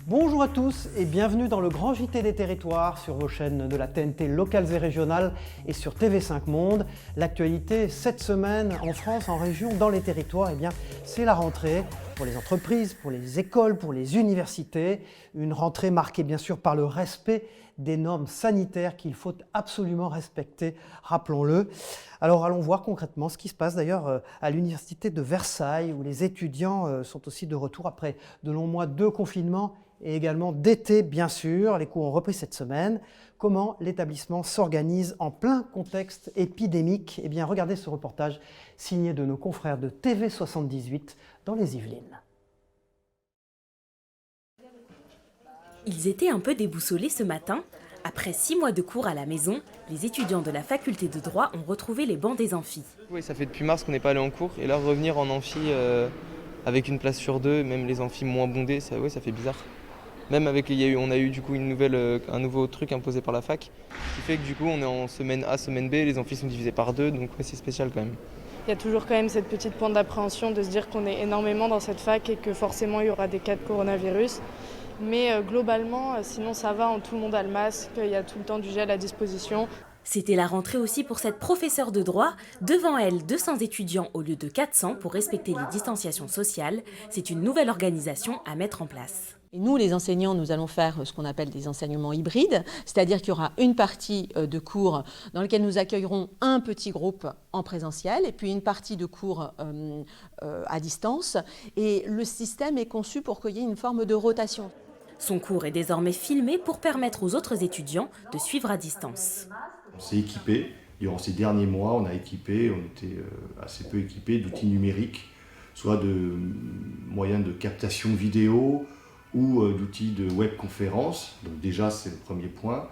Bonjour à tous et bienvenue dans le Grand JT des Territoires sur vos chaînes de la TNT locales et régionales et sur TV5 Monde. L'actualité cette semaine en France, en région, dans les territoires, eh bien, c'est la rentrée pour les entreprises, pour les écoles, pour les universités. Une rentrée marquée bien sûr par le respect des normes sanitaires qu'il faut absolument respecter, rappelons-le. Alors allons voir concrètement ce qui se passe d'ailleurs à l'université de Versailles où les étudiants sont aussi de retour après de longs mois de confinement et également d'été bien sûr. Les cours ont repris cette semaine. Comment l'établissement s'organise en plein contexte épidémique? Eh bien regardez ce reportage signé de nos confrères de TV78 dans les Yvelines. Ils étaient un peu déboussolés ce matin. Après 6 mois de cours à la maison, les étudiants de la faculté de droit ont retrouvé les bancs des amphis. Oui, ça fait depuis mars qu'on n'est pas allé en cours et là revenir en amphi avec une place sur deux, même les amphis moins bondés, ça fait bizarre. Même avec on a eu du coup un nouveau truc imposé par la fac, ce qui fait que du coup on est en semaine A, semaine B, les amphis sont divisés par deux, donc ouais, c'est spécial quand même. Il y a toujours quand même cette petite pointe d'appréhension de se dire qu'on est énormément dans cette fac et que forcément il y aura des cas de coronavirus. Mais globalement, sinon ça va, tout le monde a le masque, il y a tout le temps du gel à disposition. C'était la rentrée aussi pour cette professeure de droit. Devant elle, 200 étudiants au lieu de 400 pour respecter les distanciations sociales. C'est une nouvelle organisation à mettre en place. Et nous, les enseignants, nous allons faire ce qu'on appelle des enseignements hybrides, c'est-à-dire qu'il y aura une partie de cours dans laquelle nous accueillerons un petit groupe en présentiel et puis une partie de cours à distance. Et le système est conçu pour qu'il y ait une forme de rotation. Son cours est désormais filmé pour permettre aux autres étudiants de suivre à distance. On s'est équipé, durant ces derniers mois, on était assez peu équipé d'outils numériques, soit de moyens de captation vidéo ou d'outils de webconférence. Donc déjà, c'est le premier point.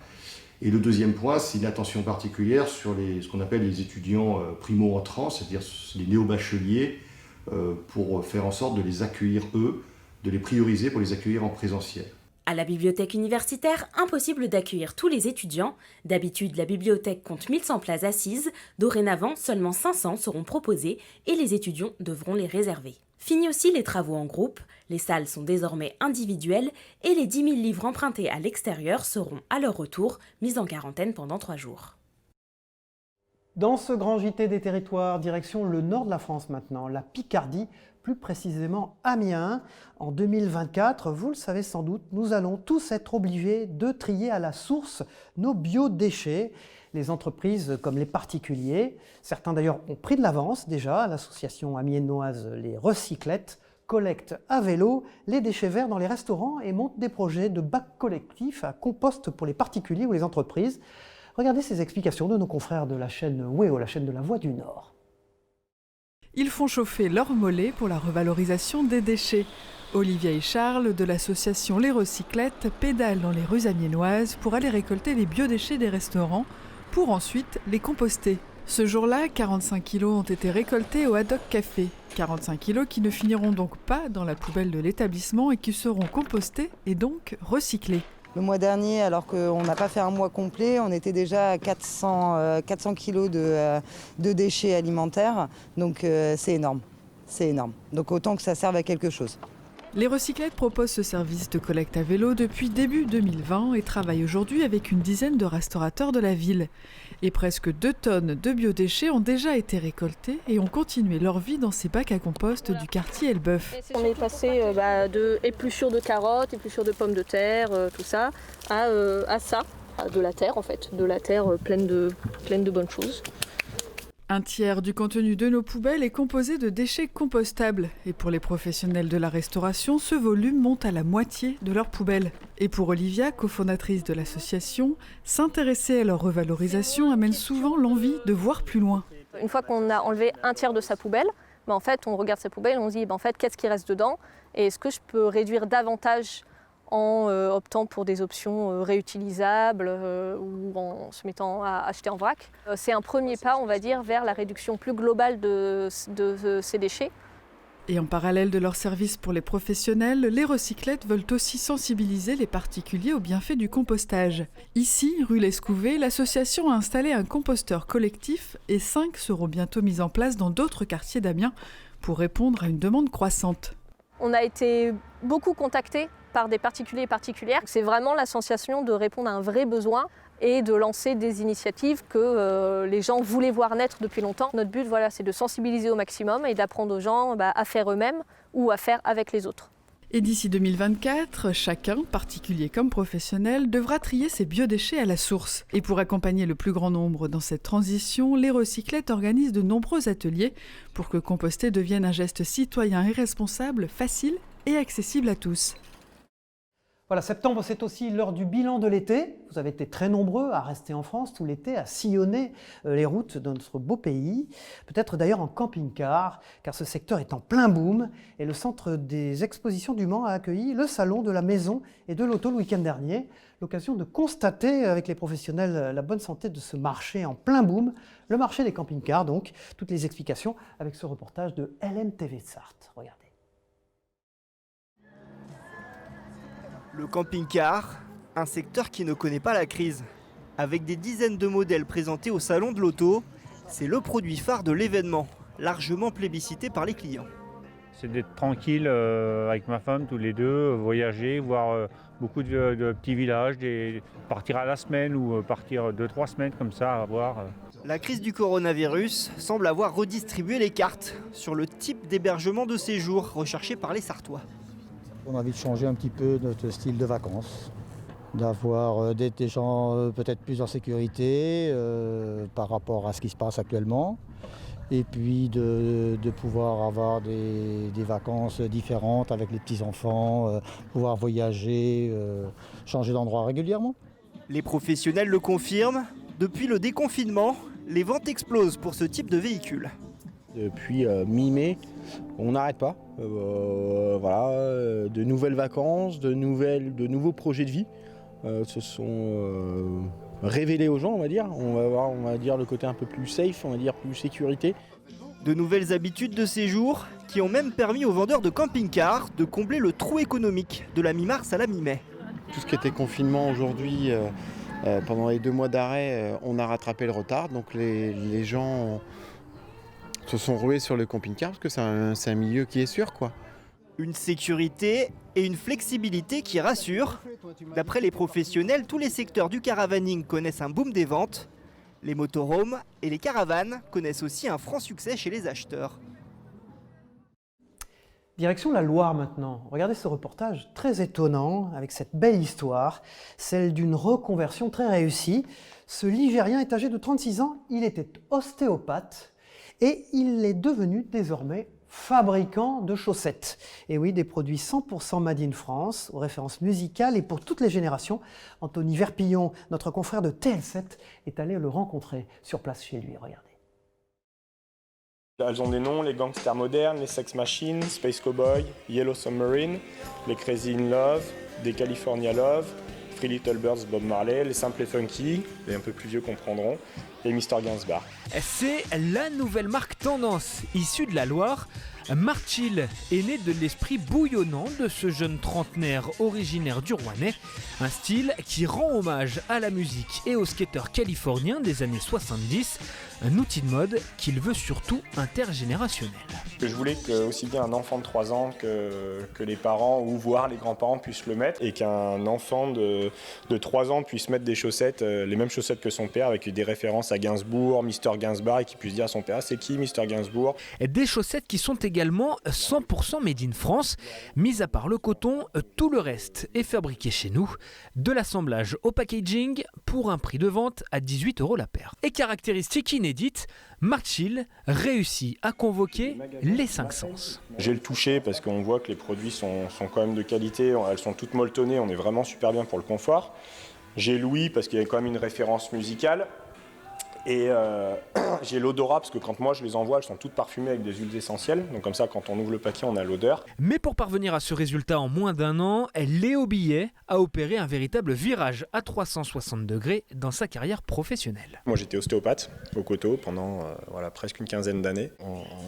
Et le deuxième point, c'est une attention particulière sur ce qu'on appelle les étudiants primo-entrants, c'est-à-dire les néo-bacheliers, pour faire en sorte de les accueillir eux, de les prioriser pour les accueillir en présentiel. À la bibliothèque universitaire, impossible d'accueillir tous les étudiants. D'habitude, la bibliothèque compte 1100 places assises. Dorénavant, seulement 500 seront proposées et les étudiants devront les réserver. Fini aussi les travaux en groupe. Les salles sont désormais individuelles et les 10 000 livres empruntés à l'extérieur seront à leur retour mis en quarantaine pendant 3 jours. Dans ce grand JT des territoires, direction le nord de la France maintenant, la Picardie, plus précisément Amiens. En 2024, vous le savez sans doute, nous allons tous être obligés de trier à la source nos biodéchets. Les entreprises comme les particuliers, certains d'ailleurs ont pris de l'avance déjà, l'association amiénoise Les Recyclettes collecte à vélo les déchets verts dans les restaurants et monte des projets de bacs collectifs à compost pour les particuliers ou les entreprises. Regardez ces explications de nos confrères de la chaîne WEO, la chaîne de la Voix du Nord. Ils font chauffer leurs mollets pour la revalorisation des déchets. Olivia et Charles de l'association Les Recyclettes pédalent dans les rues amiénoises pour aller récolter les biodéchets des restaurants pour ensuite les composter. Ce jour-là, 45 kilos ont été récoltés au Haddock Café. 45 kilos qui ne finiront donc pas dans la poubelle de l'établissement et qui seront compostés et donc recyclés. Le mois dernier, alors qu'on n'a pas fait un mois complet, on était déjà à 400 kilos de déchets alimentaires. Donc c'est énorme, c'est énorme. Donc autant que ça serve à quelque chose. Les Recyclettes proposent ce service de collecte à vélo depuis début 2020 et travaillent aujourd'hui avec une dizaine de restaurateurs de la ville. Et presque 2 tonnes de biodéchets ont déjà été récoltés et ont continué leur vie dans ces bacs à compost du quartier Elbeuf. On est passé de épluchure de carottes, épluchure de pommes de terre, tout ça, à ça, de la terre en fait, de la terre pleine de bonnes choses. Un tiers du contenu de nos poubelles est composé de déchets compostables. Et pour les professionnels de la restauration, ce volume monte à la moitié de leurs poubelles. Et pour Olivia, cofondatrice de l'association, s'intéresser à leur revalorisation amène souvent l'envie de voir plus loin. Une fois qu'on a enlevé un tiers de sa poubelle, en fait, on regarde sa poubelle et on se dit en fait, qu'est-ce qui reste dedans et est-ce que je peux réduire davantage en optant pour des options réutilisables ou en se mettant à acheter en vrac. C'est un premier pas, on va dire, vers la réduction plus globale de ces déchets. Et en parallèle de leur service pour les professionnels, les Recyclettes veulent aussi sensibiliser les particuliers aux bienfaits du compostage. Ici, rue Lescouvet, l'association a installé un composteur collectif et 5 seront bientôt mis en place dans d'autres quartiers d'Amiens pour répondre à une demande croissante. On a été beaucoup contactés par des particuliers et particulières. C'est vraiment la sensation de répondre à un vrai besoin et de lancer des initiatives que les gens voulaient voir naître depuis longtemps. Notre but, voilà, c'est de sensibiliser au maximum et d'apprendre aux gens à faire eux-mêmes ou à faire avec les autres. Et d'ici 2024, chacun, particulier comme professionnel, devra trier ses biodéchets à la source. Et pour accompagner le plus grand nombre dans cette transition, les Recyclettes organisent de nombreux ateliers pour que composter devienne un geste citoyen et responsable, facile et accessible à tous. Voilà, septembre, c'est aussi l'heure du bilan de l'été. Vous avez été très nombreux à rester en France tout l'été, à sillonner les routes de notre beau pays, peut-être d'ailleurs en camping-car, car ce secteur est en plein boom. Et le centre des expositions du Mans a accueilli le salon de la maison et de l'auto le week-end dernier. L'occasion de constater avec les professionnels la bonne santé de ce marché en plein boom, le marché des camping-cars donc. Toutes les explications avec ce reportage de LMTV de Sarthe. Regardez. Le camping-car, un secteur qui ne connaît pas la crise. Avec des dizaines de modèles présentés au salon de l'auto, c'est le produit phare de l'événement, largement plébiscité par les clients. C'est d'être tranquille avec ma femme, tous les deux, voyager, voir beaucoup de petits villages, partir à la semaine ou partir 2-3 semaines comme ça à voir. La crise du coronavirus semble avoir redistribué les cartes sur le type d'hébergement de séjour recherché par les Sartois. On a envie de changer un petit peu notre style de vacances, d'avoir des gens peut-être plus en sécurité par rapport à ce qui se passe actuellement, et puis de pouvoir avoir des vacances différentes avec les petits-enfants, pouvoir voyager, changer d'endroit régulièrement. Les professionnels le confirment, depuis le déconfinement, les ventes explosent pour ce type de véhicule. Depuis mi-mai, on n'arrête pas. De nouvelles vacances, de nouveaux projets de vie se sont révélés aux gens, on va dire. On va dire le côté un peu plus safe, on va dire plus sécurité. De nouvelles habitudes de séjour qui ont même permis aux vendeurs de camping-cars de combler le trou économique de la mi-mars à la mi-mai. Tout ce qui était confinement aujourd'hui, pendant les 2 mois d'arrêt, on a rattrapé le retard. Donc les gens se sont rués sur le camping-car parce que c'est un milieu qui est sûr, quoi. Une sécurité et une flexibilité qui rassurent. D'après les professionnels, tous les secteurs du caravaning connaissent un boom des ventes. Les motorhomes et les caravanes connaissent aussi un franc succès chez les acheteurs. Direction la Loire maintenant. Regardez ce reportage très étonnant avec cette belle histoire, celle d'une reconversion très réussie. Ce Ligérien est âgé de 36 ans, il était ostéopathe. Et il est devenu désormais fabricant de chaussettes. Et oui, des produits 100% made in France, aux références musicales et pour toutes les générations. Anthony Verpillon, notre confrère de TL7, est allé le rencontrer sur place chez lui. Regardez. Elles ont des noms, les Gangsters Modernes, les Sex Machines, Space Cowboy, Yellow Submarine, les Crazy in Love, des California Love, Three Little Birds Bob Marley, les Simples et Funky, les un peu plus vieux comprendront, et Mr Gainsbourg. C'est la nouvelle marque tendance issue de la Loire. Marchill est né de l'esprit bouillonnant de ce jeune trentenaire originaire du Rouennais, un style qui rend hommage à la musique et aux skateurs californiens des années 70, un outil de mode qu'il veut surtout intergénérationnel. Je voulais que aussi bien un enfant de 3 ans que les parents ou voire les grands-parents puissent le mettre et qu'un enfant de 3 ans puisse mettre des chaussettes, les mêmes chaussettes que son père avec des références à Gainsbourg, Mr Gainsbourg et qu'il puisse dire à son père c'est qui Mr Gainsbourg. Des chaussettes qui sont également 100% made in France, mis à part le coton, tout le reste est fabriqué chez nous, de l'assemblage au packaging pour un prix de vente à 18 € la paire. Et caractéristique inédite, Marchill réussit à convoquer les 5 sens. J'ai le touché parce qu'on voit que les produits sont quand même de qualité, elles sont toutes molletonnées, on est vraiment super bien pour le confort. J'ai l'ouïe parce qu'il y a quand même une référence musicale. Et j'ai l'odorat parce que quand moi je les envoie, elles sont toutes parfumées avec des huiles essentielles. Donc comme ça, quand on ouvre le paquet, on a l'odeur. Mais pour parvenir à ce résultat en moins d'1 an, Léo Billet a opéré un véritable virage à 360 degrés dans sa carrière professionnelle. Moi j'étais ostéopathe au Coteau pendant presque une quinzaine d'années.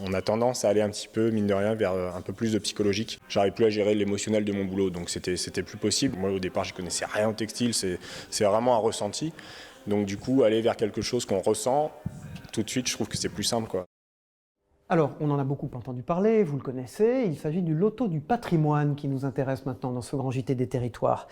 On a tendance à aller un petit peu, mine de rien, vers un peu plus de psychologique. J'arrivais plus à gérer l'émotionnel de mon boulot, donc c'était plus possible. Moi au départ, je connaissais rien au textile, c'est vraiment un ressenti. Donc du coup, aller vers quelque chose qu'on ressent, tout de suite, je trouve que c'est plus simple, quoi. Alors, on en a beaucoup entendu parler, vous le connaissez, il s'agit du loto du patrimoine qui nous intéresse maintenant dans ce grand JT des territoires.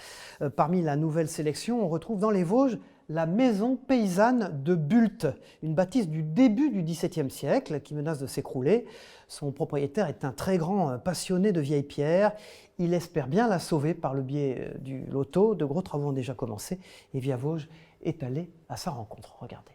Parmi la nouvelle sélection, on retrouve dans les Vosges la maison paysanne de Bult, une bâtisse du début du XVIIe siècle qui menace de s'écrouler. Son propriétaire est un très grand passionné de vieilles pierres. Il espère bien la sauver par le biais du loto. De gros travaux ont déjà commencé et Via Vosges est allé à sa rencontre. Regardez.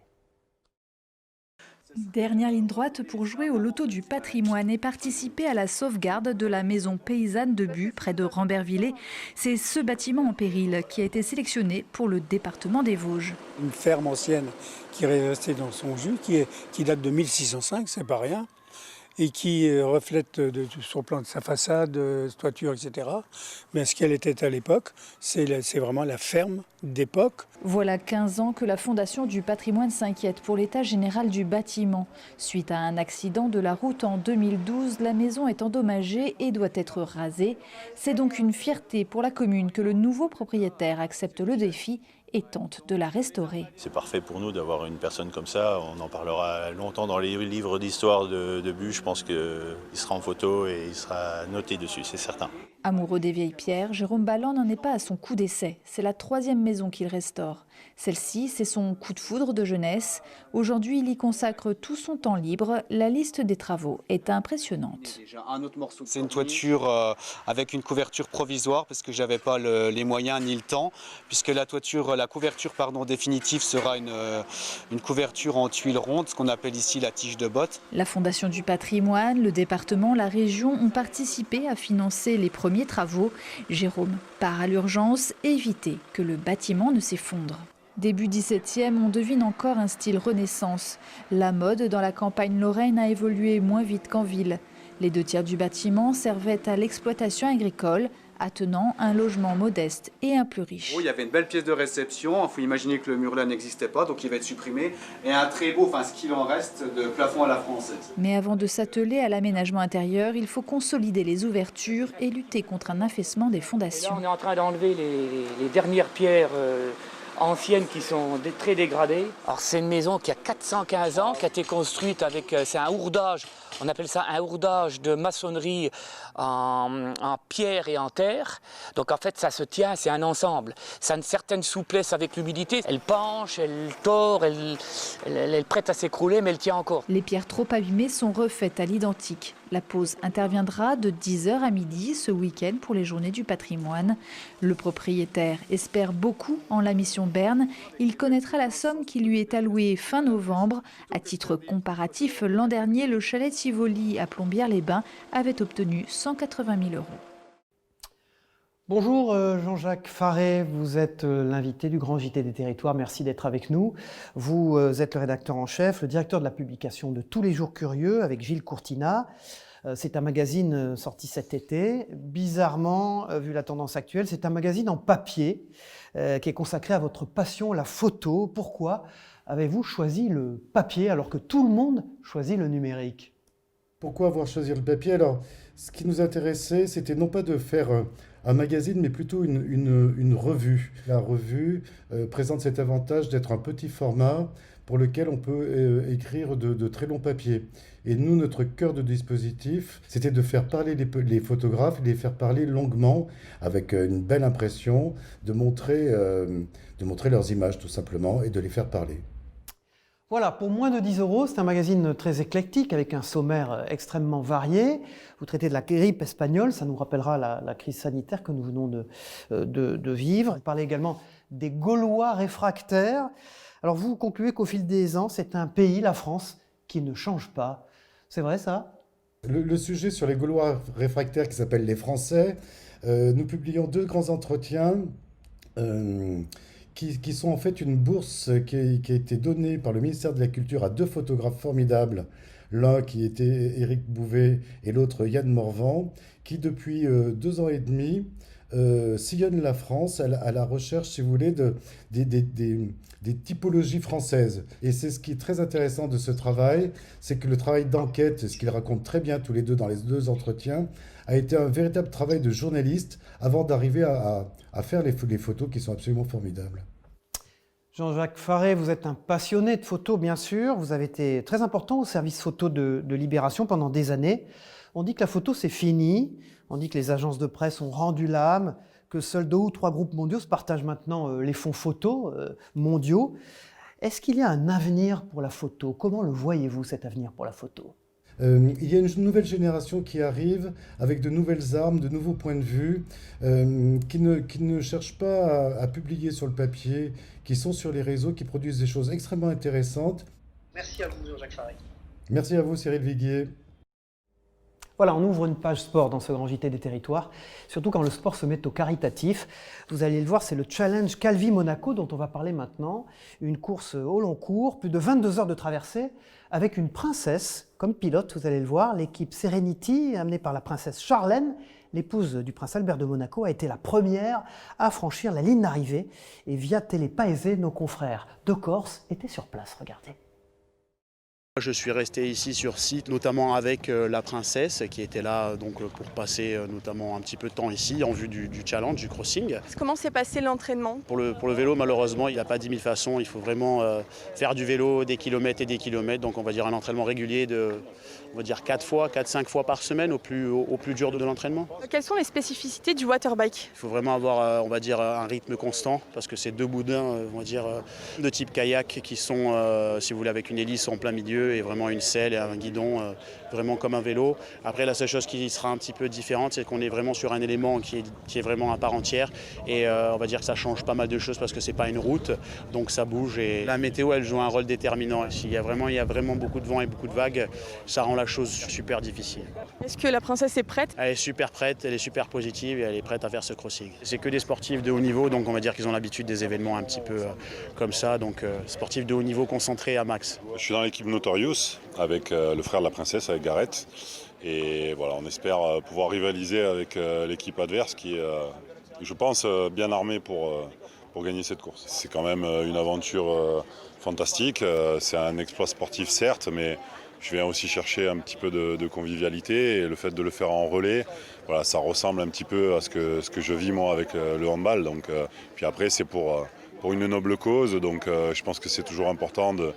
Dernière ligne droite pour jouer au loto du patrimoine et participer à la sauvegarde de la maison paysanne de Bult, près de Rambervillers. C'est ce bâtiment en péril qui a été sélectionné pour le département des Vosges. Une ferme ancienne qui est restée dans son jus, qui date de 1605, c'est pas rien, et qui reflète sur le plan de sa façade, toiture, etc. Mais ce qu'elle était à l'époque, c'est vraiment la ferme d'époque. Voilà 15 ans que la Fondation du patrimoine s'inquiète pour l'état général du bâtiment. Suite à un accident de la route en 2012, la maison est endommagée et doit être rasée. C'est donc une fierté pour la commune que le nouveau propriétaire accepte le défi et tente de la restaurer. C'est parfait pour nous d'avoir une personne comme ça. On en parlera longtemps dans les livres d'histoire de Bult. Je pense qu'il sera en photo et il sera noté dessus, c'est certain. Amoureux des vieilles pierres, Jérôme Balland n'en est pas à son coup d'essai. C'est la 3e maison qu'il restaure. Celle-ci, c'est son coup de foudre de jeunesse. Aujourd'hui, il y consacre tout son temps libre. La liste des travaux est impressionnante. C'est une toiture avec une couverture provisoire parce que j'avais pas les moyens ni le temps, puisque la couverture définitive sera une couverture en tuiles rondes, ce qu'on appelle ici la tige de botte. La Fondation du patrimoine, le département, la région ont participé à financer les premiers travaux. Jérôme part à l'urgence, éviter que le bâtiment ne s'effondre. Début 17e, on devine encore un style renaissance. La mode dans la campagne lorraine a évolué moins vite qu'en ville. Les 2 tiers du bâtiment servaient à l'exploitation agricole, attenant un logement modeste et un plus riche. Il y avait une belle pièce de réception, il faut imaginer que le mur là n'existait pas, donc il va être supprimé, et un très beau, ce qu'il en reste, de plafond à la française. Mais avant de s'atteler à l'aménagement intérieur, il faut consolider les ouvertures et lutter contre un affaissement des fondations. Là, on est en train d'enlever les dernières pierres anciennes qui sont très dégradées. Alors c'est une maison qui a 415 ans, qui a été construite avec, c'est un hourdage, on appelle ça un hourdage de maçonnerie en pierre et en terre. Donc en fait ça se tient, c'est un ensemble. Ça a une certaine souplesse avec l'humidité. Elle penche, elle tord, elle est prête à s'écrouler, mais elle tient encore. Les pierres trop abîmées sont refaites à l'identique. La pause interviendra de 10h à midi ce week-end pour les journées du patrimoine. Le propriétaire espère beaucoup en la mission Berne. Il connaîtra la somme qui lui est allouée fin novembre. À titre comparatif, l'an dernier, le chalet de Tivoli à Plombières-les-Bains avait obtenu 180 000 €. Bonjour Jean-Jacques Faré, vous êtes l'invité du Grand JT des Territoires, merci d'être avec nous. Vous êtes le rédacteur en chef, le directeur de la publication de Tous les jours curieux avec Gilles Courtina. C'est un magazine sorti cet été. Bizarrement, vu la tendance actuelle, c'est un magazine en papier qui est consacré à votre passion, la photo. Pourquoi avez-vous choisi le papier alors que tout le monde choisit le numérique ? Pourquoi avoir choisi le papier ? Alors, ce qui nous intéressait, c'était non pas de faire un magazine, mais plutôt une revue. La revue présente cet avantage d'être un petit format pour lequel on peut écrire de très longs papiers. Et nous, notre cœur de dispositif, c'était de faire parler les photographes, de les faire parler longuement, avec une belle impression, de montrer leurs images tout simplement, et de les faire parler. Voilà, pour moins de 10 €, c'est un magazine très éclectique avec un sommaire extrêmement varié. Vous traitez de la grippe espagnole, ça nous rappellera la crise sanitaire que nous venons de vivre. Vous parlez également des Gaulois réfractaires. Alors vous concluez qu'au fil des ans, c'est un pays, la France, qui ne change pas. C'est vrai ça ? Le sujet sur les Gaulois réfractaires qui s'appelle les Français, nous publions 2 grands entretiens qui sont en fait une bourse qui a été donnée par le ministère de la Culture à 2 photographes formidables, l'un qui était Éric Bouvet et l'autre Yann Morvan, qui depuis 2 ans et demi sillonnent la France à la recherche, si vous voulez, des typologies françaises. Et c'est ce qui est très intéressant de ce travail, c'est que le travail d'enquête, ce qu'ils racontent très bien tous les deux dans les 2 entretiens, a été un véritable travail de journaliste avant d'arriver à faire les photos qui sont absolument formidables. Jean-Jacques Faré, vous êtes un passionné de photos, bien sûr. Vous avez été très important au service photo de Libération pendant des années. On dit que la photo, c'est fini. On dit que les agences de presse ont rendu l'âme, que seuls 2 ou 3 groupes mondiaux se partagent maintenant les fonds photos mondiaux. Est-ce qu'il y a un avenir pour la photo? Comment le voyez-vous, cet avenir pour la photo? Il y a une nouvelle génération qui arrive avec de nouvelles armes, de nouveaux points de vue, qui ne cherchent pas à publier sur le papier, qui sont sur les réseaux, qui produisent des choses extrêmement intéressantes. Merci à vous, Jean-Jacques Faré. Merci à vous, Cyril Viguier. Voilà, on ouvre une page sport dans ce grand JT des territoires, surtout quand le sport se met au caritatif. Vous allez le voir, c'est le challenge Calvi-Monaco dont on va parler maintenant. Une course au long cours, plus de 22 heures de traversée, avec une princesse comme pilote, vous allez le voir. L'équipe Serenity, amenée par la princesse Charlène, l'épouse du prince Albert de Monaco, a été la première à franchir la ligne d'arrivée. Et via Télé Paese, nos confrères de Corse étaient sur place, regardez. Je suis resté ici sur site, notamment avec la princesse qui était là donc, pour passer notamment un petit peu de temps ici en vue du challenge, du crossing. Comment s'est passé l'entraînement? Pour le vélo, malheureusement, il n'y a pas 10 000 façons. Il faut vraiment faire du vélo des kilomètres et des kilomètres. Donc on va dire un entraînement régulier de, on va dire 4-5 fois par semaine au plus dur de l'entraînement. Quelles sont les spécificités du waterbike? Il faut vraiment avoir, on va dire, un rythme constant parce que c'est 2 boudins, on va dire, de type kayak qui sont, si vous voulez, avec une hélice en plein milieu et vraiment une selle et un guidon vraiment comme un vélo. Après, la seule chose qui sera un petit peu différente, c'est qu'on est vraiment sur un élément qui est vraiment à part entière et on va dire que ça change pas mal de choses parce que c'est pas une route, donc ça bouge et la météo, elle joue un rôle déterminant. Il y a vraiment beaucoup de vent et beaucoup de vagues, ça rend la chose super difficile. Est-ce que la princesse est prête? Elle est super prête, elle est super positive et elle est prête à faire ce crossing. C'est que des sportifs de haut niveau, donc on va dire qu'ils ont l'habitude des événements un petit peu comme ça, donc sportifs de haut niveau concentrés à max. Je suis dans l'équipe Notorious avec le frère de la princesse, avec Gareth. Et voilà, on espère pouvoir rivaliser avec l'équipe adverse qui est, je pense, bien armée pour gagner cette course. C'est quand même une aventure fantastique. C'est un exploit sportif certes, mais je viens aussi chercher un petit peu de convivialité et le fait de le faire en relais, voilà, ça ressemble un petit peu à ce que je vis moi avec le handball. Donc, puis après, c'est pour une noble cause, donc je pense que c'est toujours important de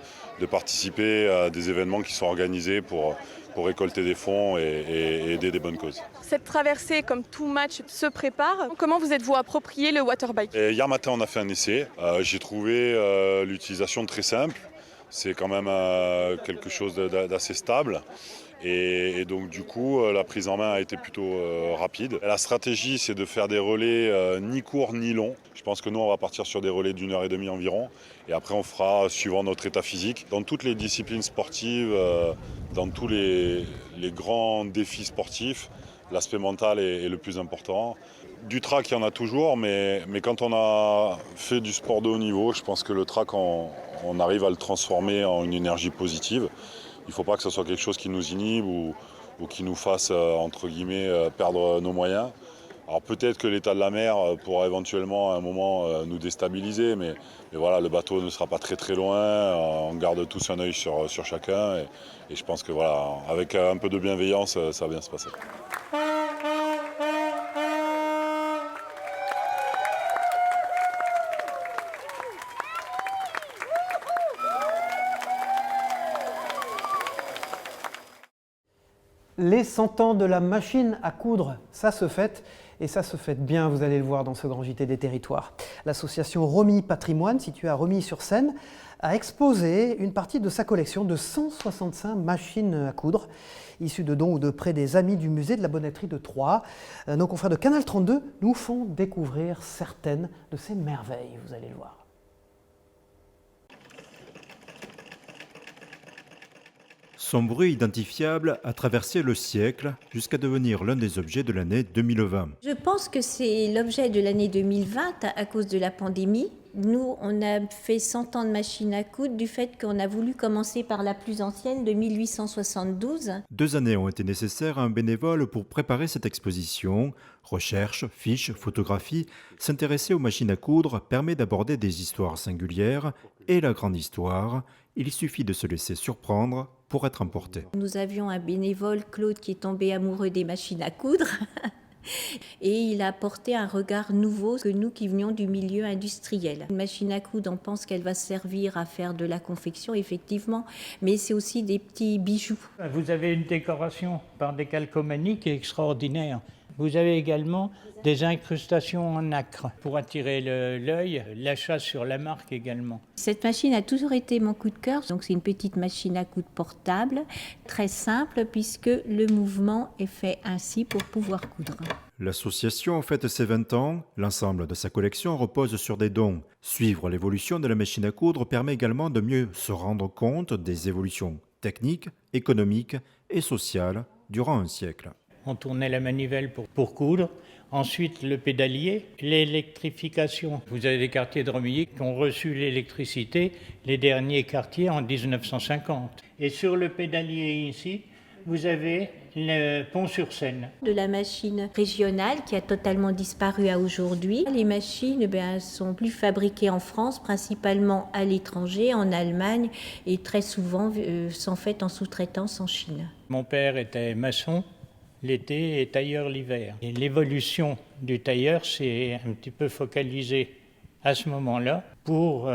participer à des événements qui sont organisés pour récolter des fonds et aider des bonnes causes. Cette traversée, comme tout match, se prépare. Comment vous êtes-vous approprié le waterbike? Hier matin, on a fait un essai. J'ai trouvé l'utilisation très simple. C'est quand même quelque chose d'assez stable. Et donc du coup, la prise en main a été plutôt rapide. La stratégie, c'est de faire des relais ni courts ni longs. Je pense que nous, on va partir sur des relais d'1h30 environ. Et après, on fera suivant notre état physique. Dans toutes les disciplines sportives, dans tous les grands défis sportifs, l'aspect mental est le plus important. Du track, il y en a toujours, mais quand on a fait du sport de haut niveau, je pense que le track, on arrive à le transformer en une énergie positive. Il ne faut pas que ce soit quelque chose qui nous inhibe ou qui nous fasse, entre guillemets, perdre nos moyens. Alors peut-être que l'état de la mer pourra éventuellement à un moment nous déstabiliser, mais voilà, le bateau ne sera pas très très loin, on garde tous un œil sur chacun et je pense que voilà, avec un peu de bienveillance, ça va bien se passer. Les 100 ans de la machine à coudre, ça se fête, et ça se fête bien, vous allez le voir dans ce grand JT des territoires. L'association Romy Patrimoine, située à Romilly-sur-Seine, a exposé une partie de sa collection de 165 machines à coudre, issues de dons ou de prêts des amis du musée de la Bonneterie de Troyes. Nos confrères de Canal 32 nous font découvrir certaines de ces merveilles, vous allez le voir. Son bruit identifiable a traversé le siècle jusqu'à devenir l'un des objets de l'année 2020. Je pense que c'est l'objet de l'année 2020 à cause de la pandémie. Nous, on a fait 100 ans de machine à coudre du fait qu'on a voulu commencer par la plus ancienne de 1872. 2 années ont été nécessaires à un bénévole pour préparer cette exposition. Recherche, fiches, photographies, s'intéresser aux machines à coudre permet d'aborder des histoires singulières et la grande histoire. Il suffit de se laisser surprendre pour être emporté. Nous avions un bénévole, Claude, qui est tombé amoureux des machines à coudre. Et il a apporté un regard nouveau que nous qui venions du milieu industriel. Une machine à coudre, on pense qu'elle va servir à faire de la confection, effectivement, mais c'est aussi des petits bijoux. Vous avez une décoration par des calcomanies qui est extraordinaire. Vous avez également des incrustations en nacre pour attirer l'œil, l'achat sur la marque également. Cette machine a toujours été mon coup de cœur. Donc c'est une petite machine à coudre portable, très simple puisque le mouvement est fait ainsi pour pouvoir coudre. L'association fête ses 20 ans. L'ensemble de sa collection repose sur des dons. Suivre l'évolution de la machine à coudre permet également de mieux se rendre compte des évolutions techniques, économiques et sociales durant un siècle. On tournait la manivelle pour coudre. Ensuite, le pédalier, l'électrification. Vous avez des quartiers de Romilly qui ont reçu l'électricité, les derniers quartiers en 1950. Et sur le pédalier ici, vous avez le Pont-sur-Seine. De la machine régionale qui a totalement disparu à aujourd'hui. Les machines sont plus fabriquées en France, principalement à l'étranger, en Allemagne, et très souvent sont faites en sous-traitance en Chine. Mon père était maçon l'été et tailleur l'hiver. Et l'évolution du tailleur s'est un petit peu focalisée à ce moment-là pour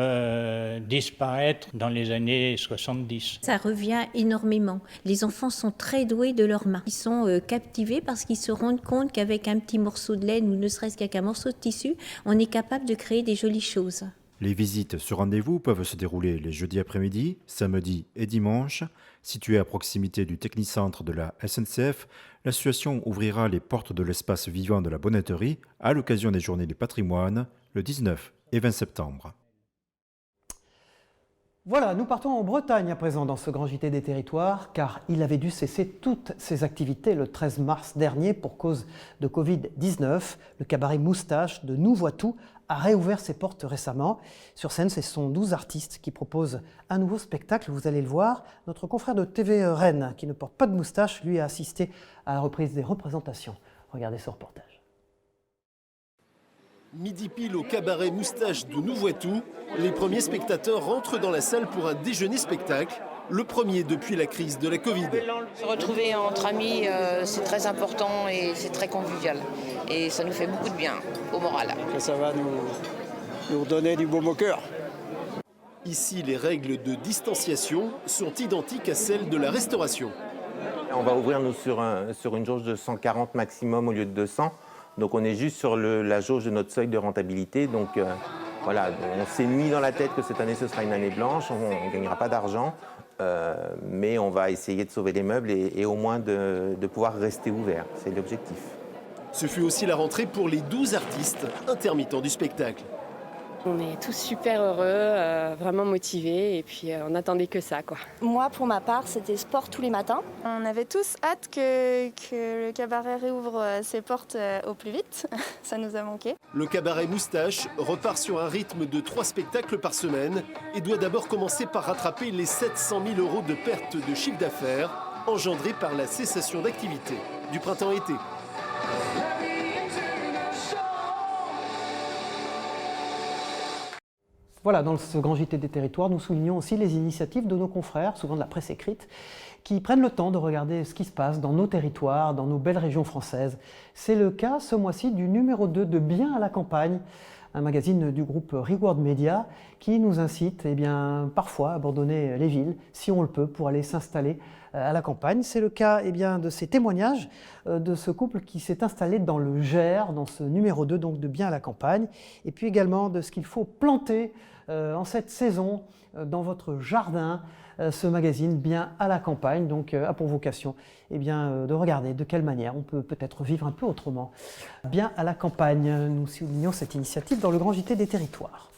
disparaître dans les années 70. Ça revient énormément. Les enfants sont très doués de leurs mains. Ils sont captivés parce qu'ils se rendent compte qu'avec un petit morceau de laine ou ne serait-ce qu'avec un morceau de tissu, on est capable de créer des jolies choses. Les visites sur rendez-vous peuvent se dérouler les jeudis après-midi, samedis et dimanches. Située à proximité du technicentre de la SNCF, l'association ouvrira les portes de l'espace vivant de la Bonneterie à l'occasion des Journées du patrimoine le 19 et 20 septembre. Voilà, nous partons en Bretagne à présent dans ce grand JT des territoires, car il avait dû cesser toutes ses activités le 13 mars dernier pour cause de Covid-19. Le cabaret Moustache de Nouvoitou a réouvert ses portes récemment. Sur scène, ce sont 12 artistes qui proposent un nouveau spectacle, vous allez le voir. Notre confrère de TV Rennes, qui ne porte pas de moustache, lui a assisté à la reprise des représentations. Regardez ce reportage. Midi pile au cabaret Moustache de Nouvoitou, les premiers spectateurs rentrent dans la salle pour un déjeuner-spectacle, le premier depuis la crise de la Covid. Se retrouver entre amis, c'est très important et c'est très convivial. Et ça nous fait beaucoup de bien au moral. Ça va nous redonner du baume au cœur. Ici, les règles de distanciation sont identiques à celles de la restauration. On va ouvrir nous sur une jauge de 140 maximum au lieu de 200. Donc on est juste sur la jauge de notre seuil de rentabilité. Donc voilà, on s'est mis dans la tête que cette année ce sera une année blanche, on ne gagnera pas d'argent, mais on va essayer de sauver les meubles et au moins de pouvoir rester ouvert. C'est l'objectif. Ce fut aussi la rentrée pour les 12 artistes intermittents du spectacle. On est tous super heureux, vraiment motivés et puis on n'attendait que ça, quoi. Moi, pour ma part, c'était sport tous les matins. On avait tous hâte que le cabaret réouvre ses portes au plus vite. Ça nous a manqué. Le cabaret Moustache repart sur un rythme de 3 spectacles par semaine et doit d'abord commencer par rattraper les 700 000 € de perte de chiffre d'affaires engendrés par la cessation d'activité du printemps-été. Voilà, dans ce grand JT des territoires, nous soulignons aussi les initiatives de nos confrères, souvent de la presse écrite, qui prennent le temps de regarder ce qui se passe dans nos territoires, dans nos belles régions françaises. C'est le cas ce mois-ci du numéro 2 de Bien à la campagne, un magazine du groupe Reward Media qui nous incite parfois à abandonner les villes, si on le peut, pour aller s'installer à la campagne. C'est le cas de ces témoignages de ce couple qui s'est installé dans le Gers, dans ce numéro 2 donc de Bien à la campagne, et puis également de ce qu'il faut planter en cette saison dans votre jardin. Ce magazine Bien à la campagne donc a pour vocation de regarder de quelle manière on peut peut-être vivre un peu autrement. Bien à la campagne, nous soulignons cette initiative dans le grand JT des territoires.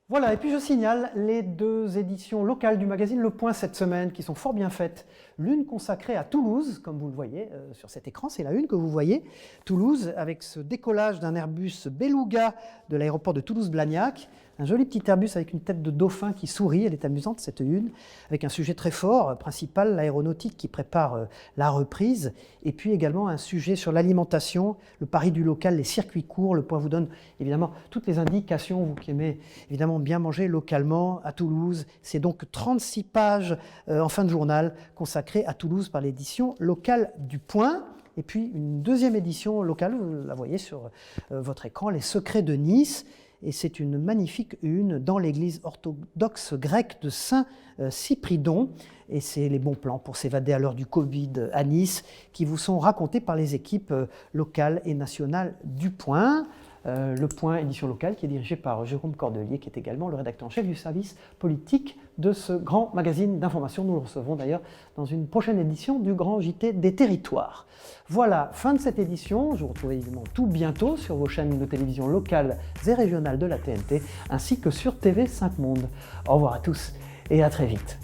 Voilà, et puis je signale les 2 éditions locales du magazine Le Point cette semaine qui sont fort bien faites. L'une consacrée à Toulouse, comme vous le voyez sur cet écran, c'est la une que vous voyez. Toulouse, avec ce décollage d'un Airbus Beluga de l'aéroport de Toulouse-Blagnac. Un joli petit Airbus avec une tête de dauphin qui sourit, elle est amusante cette une, avec un sujet très fort, principal, l'aéronautique qui prépare la reprise, et puis également un sujet sur l'alimentation, le pari du local, les circuits courts. Le Point vous donne évidemment toutes les indications, vous qui aimez évidemment bien manger localement à Toulouse. C'est donc 36 pages en fin de journal consacrées à Toulouse par l'édition locale du Point. Et puis une deuxième édition locale, vous la voyez sur votre écran, Les Secrets de Nice. Et c'est une magnifique une dans l'église orthodoxe grecque de Saint-Cypridon. Et c'est les bons plans pour s'évader à l'heure du Covid à Nice qui vous sont racontés par les équipes locales et nationales du Point. Le Point édition locale qui est dirigé par Jérôme Cordelier, qui est également le rédacteur en chef du service politique de ce grand magazine d'information. Nous le recevrons d'ailleurs dans une prochaine édition du Grand JT des Territoires. Voilà, fin de cette édition. Je vous retrouve évidemment tout bientôt sur vos chaînes de télévision locales et régionales de la TNT, ainsi que sur TV5 Monde. Au revoir à tous et à très vite.